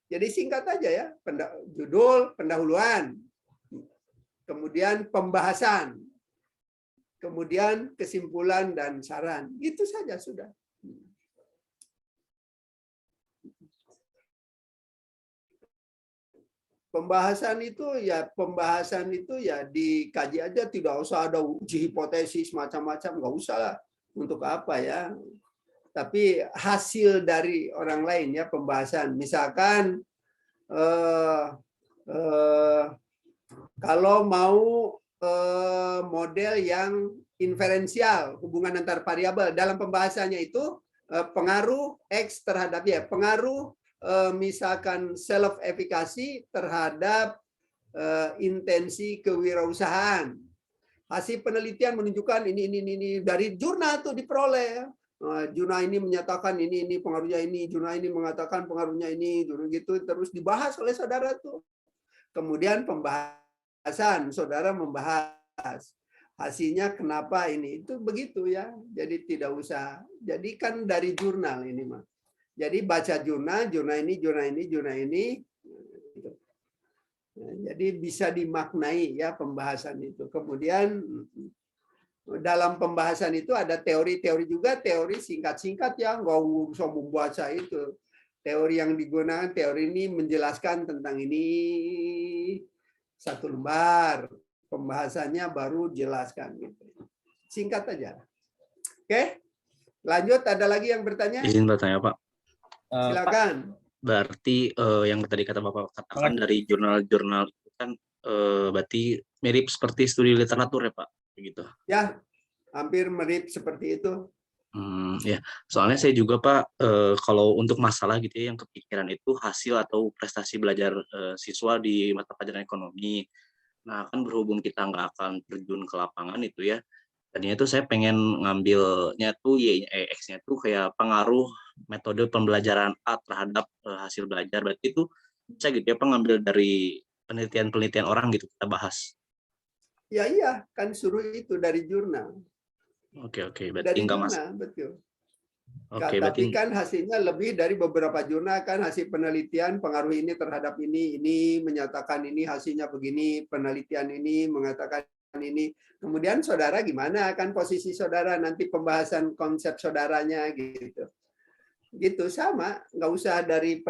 Jadi singkat aja ya, judul, pendahuluan, kemudian pembahasan, kemudian kesimpulan dan saran. Itu saja sudah. Pembahasan itu ya dikaji aja, tidak usah ada uji hipotesis macam-macam, nggak usah lah. Untuk apa ya? Tapi hasil dari orang lain ya, pembahasan. Misalkan kalau mau model yang inferensial, hubungan antar variabel, dalam pembahasannya itu pengaruh X terhadap Y, pengaruh misalkan self efikasi terhadap intensi kewirausahaan. Hasil penelitian menunjukkan ini dari jurnal tuh diperoleh. Jurnal ini menyatakan ini pengaruhnya ini, jurnal ini mengatakan pengaruhnya ini, gitu terus dibahas oleh saudara tuh. Kemudian pembahasan, saudara membahas hasilnya kenapa ini itu begitu ya. Jadi tidak usah. Jadi kan dari jurnal ini mah. Jadi baca jurnal ini. Jadi bisa dimaknai ya pembahasan itu. Kemudian dalam pembahasan itu ada teori-teori juga, teori singkat-singkat ya, nggak usah membaca itu. Teori yang digunakan, teori ini menjelaskan tentang ini 1 lembar. Pembahasannya baru jelaskan gitu. Singkat aja. Oke? Lanjut, ada lagi yang bertanya? Izin bertanya, Pak. Silakan. Pak, berarti yang tadi kata Bapak katakan dari jurnal-jurnal itu kan berarti mirip seperti studi literatur ya Pak, begitu? Ya, hampir mirip seperti itu. Ya, soalnya saya juga Pak, kalau untuk masalah gitu ya yang kepikiran itu hasil atau prestasi belajar siswa di mata pelajaran ekonomi. Nah kan berhubung kita nggak akan terjun ke lapangan itu ya. Tadinya tuh saya pengen ngambilnya tuh X-nya tuh kayak pengaruh metode pembelajaran A terhadap hasil belajar. Berarti itu bisa gitu ya pengambil dari penelitian-penelitian orang gitu kita bahas. Ya iya, kan suruh itu dari jurnal. Oke, berarti dari enggak jurnal, betul. Oke, Tapi berarti kan hasilnya lebih dari beberapa jurnal kan, hasil penelitian pengaruh ini terhadap ini menyatakan ini hasilnya begini, penelitian ini mengatakan ini. Kemudian saudara gimana kan posisi saudara nanti pembahasan konsep saudaranya gitu. Gitu sama, nggak usah dari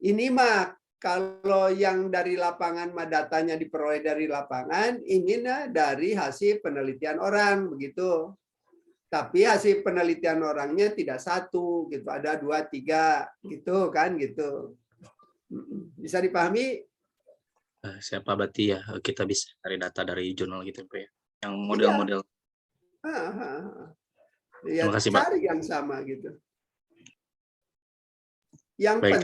ini mah Kalau yang dari lapangan mah datanya diperoleh dari lapangan, ini dari hasil penelitian orang begitu. Tapi hasil penelitian orangnya tidak satu gitu, ada 2, 3 gitu kan gitu. Bisa dipahami? Siapa berarti ya kita bisa cari data dari jurnal gitu Pak ya. Yang Iya. model-model. Ya Terima kasih, Pak. cari yang sama gitu. Yang Baik.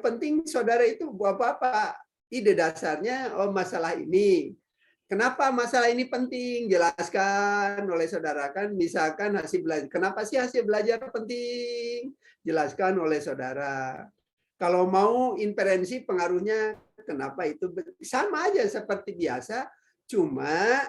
penting saudara itu buat apa? Ide dasarnya masalah ini. Kenapa masalah ini penting? Jelaskan oleh saudara kan, misalkan hasil belajar. Kenapa sih hasil belajar penting? Jelaskan oleh saudara. Kalau mau inferensi pengaruhnya, kenapa itu sama aja seperti biasa, cuma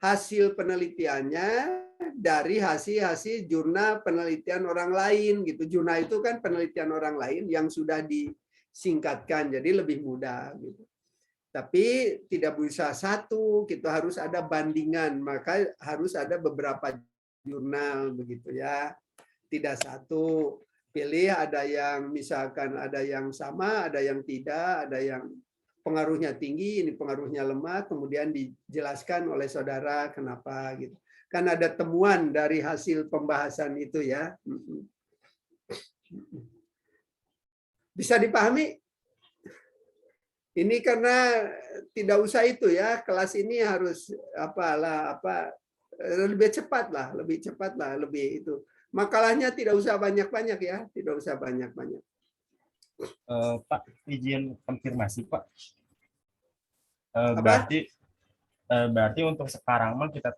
hasil penelitiannya dari hasil jurnal penelitian orang lain gitu. Jurnal itu kan penelitian orang lain yang sudah disingkatkan, jadi lebih mudah gitu. Tapi tidak bisa satu, kita harus ada bandingan, maka harus ada beberapa jurnal begitu ya. Tidak satu, pilih ada yang misalkan ada yang sama, ada yang tidak, ada yang pengaruhnya tinggi, ini pengaruhnya lemah, kemudian dijelaskan oleh saudara kenapa gitu. Kan ada temuan dari hasil pembahasan itu ya. Bisa dipahami? Ini karena tidak usah itu ya, kelas ini harus lebih cepat lah, lebih itu. Makalahnya tidak usah banyak-banyak ya, tidak usah banyak-banyak. Pak, izin konfirmasi Pak. Apa? Berarti untuk sekarang mah kita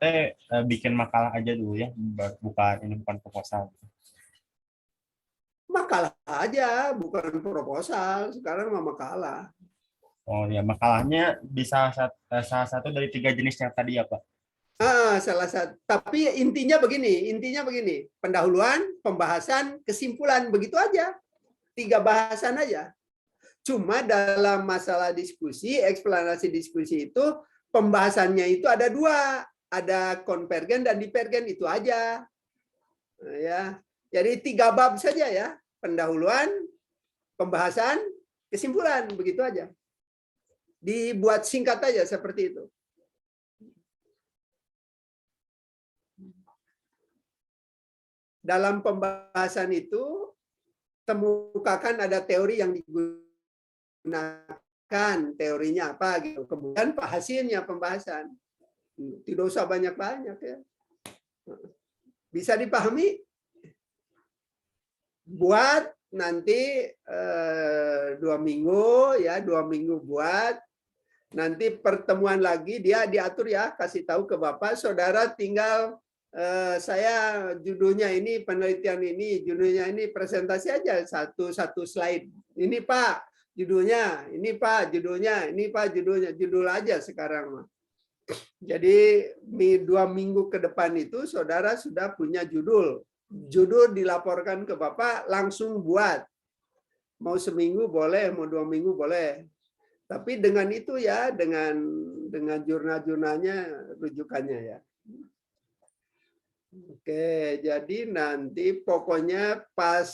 bikin makalah aja dulu ya, bukan proposal. Makalah aja, bukan proposal. Sekarang mah makalah. Oh ya, makalahnya bisa salah satu dari 3 jenis yang tadi ya Pak. Salah satu. Tapi intinya begini, pendahuluan, pembahasan, kesimpulan, begitu aja. 3 bahasan aja. Cuma dalam masalah diskusi, eksplanasi diskusi itu pembahasannya itu ada 2, ada konvergen dan divergen, itu aja. Ya. Jadi 3 bab saja ya, pendahuluan, pembahasan, kesimpulan, begitu aja. Dibuat singkat aja seperti itu. Dalam pembahasan itu temukan ada teori yang digunakan, teorinya apa gitu. Kemudian hasilnya pembahasan. Tidak usah banyak-banyak ya. Bisa dipahami? Buat nanti 2 minggu ya, 2 minggu buat. Nanti pertemuan lagi dia diatur ya, kasih tahu ke Bapak, saudara tinggal saya judulnya ini, penelitian ini, judulnya ini, presentasi aja satu slide. Ini Pak judulnya, ini Pak judulnya, ini Pak judulnya, judul aja sekarang. Jadi 2 minggu ke depan itu saudara sudah punya judul. Judul dilaporkan ke Bapak, langsung buat. Mau seminggu boleh, mau 2 minggu boleh. Tapi dengan itu ya, dengan jurnal-jurnalnya, rujukannya ya. Oke, jadi nanti pokoknya pas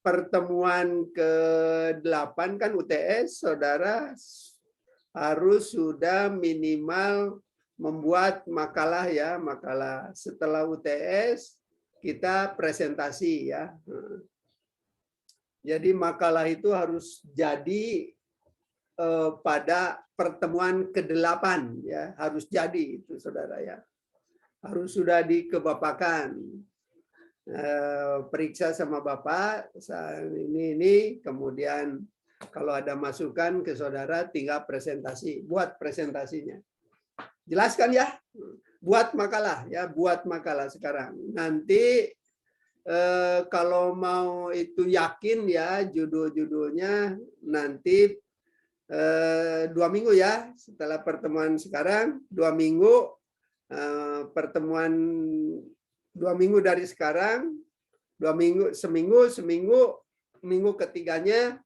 pertemuan ke-8 kan UTS, saudara harus sudah minimal membuat makalah ya, makalah. Setelah UTS kita presentasi ya. Jadi makalah itu harus jadi pada pertemuan ke-8 ya, harus jadi itu saudara ya. Harus sudah dikebapakan. Periksa sama Bapak ini kemudian kalau ada masukan ke saudara tinggal presentasi, buat presentasinya. Jelaskan ya, buat makalah ya, buat makalah sekarang. Nanti kalau mau itu yakin ya judul-judulnya nanti 2 minggu ya, setelah pertemuan sekarang 2 minggu, pertemuan 2 minggu dari sekarang, 2 minggu, seminggu, minggu ketiganya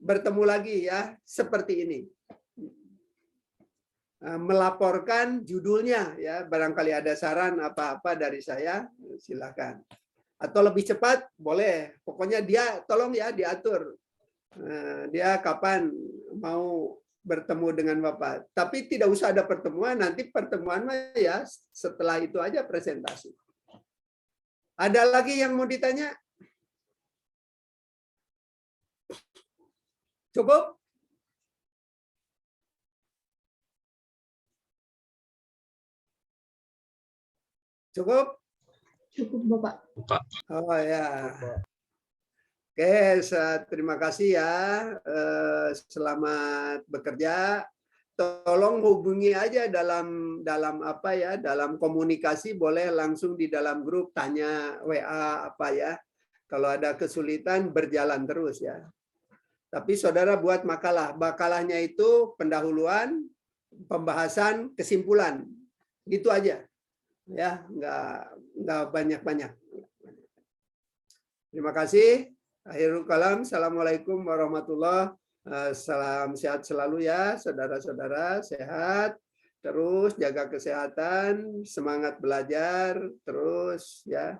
bertemu lagi ya, seperti ini. Melaporkan judulnya ya, barangkali ada saran apa-apa dari saya, silakan. Atau lebih cepat boleh. Pokoknya dia tolong ya diatur. Dia kapan mau bertemu dengan Bapak. Tapi tidak usah ada pertemuan, nanti pertemuan ya setelah itu aja presentasi. Ada lagi yang mau ditanya? Cukup? Cukup? Cukup Bapak. Pak. Oh ya. Oke, terima kasih ya. Selamat bekerja. Tolong hubungi aja dalam apa ya, dalam komunikasi boleh langsung di dalam grup tanya WA apa ya. Kalau ada kesulitan berjalan terus ya. Tapi saudara buat makalah. Makalahnya itu pendahuluan, pembahasan, kesimpulan. Gitu aja. Ya, nggak banyak-banyak. Terima kasih. Akhirul kalam. Assalamualaikum warahmatullahi wabarakatuh. Salam sehat selalu ya, saudara-saudara. Sehat. Terus jaga kesehatan, semangat belajar, terus ya.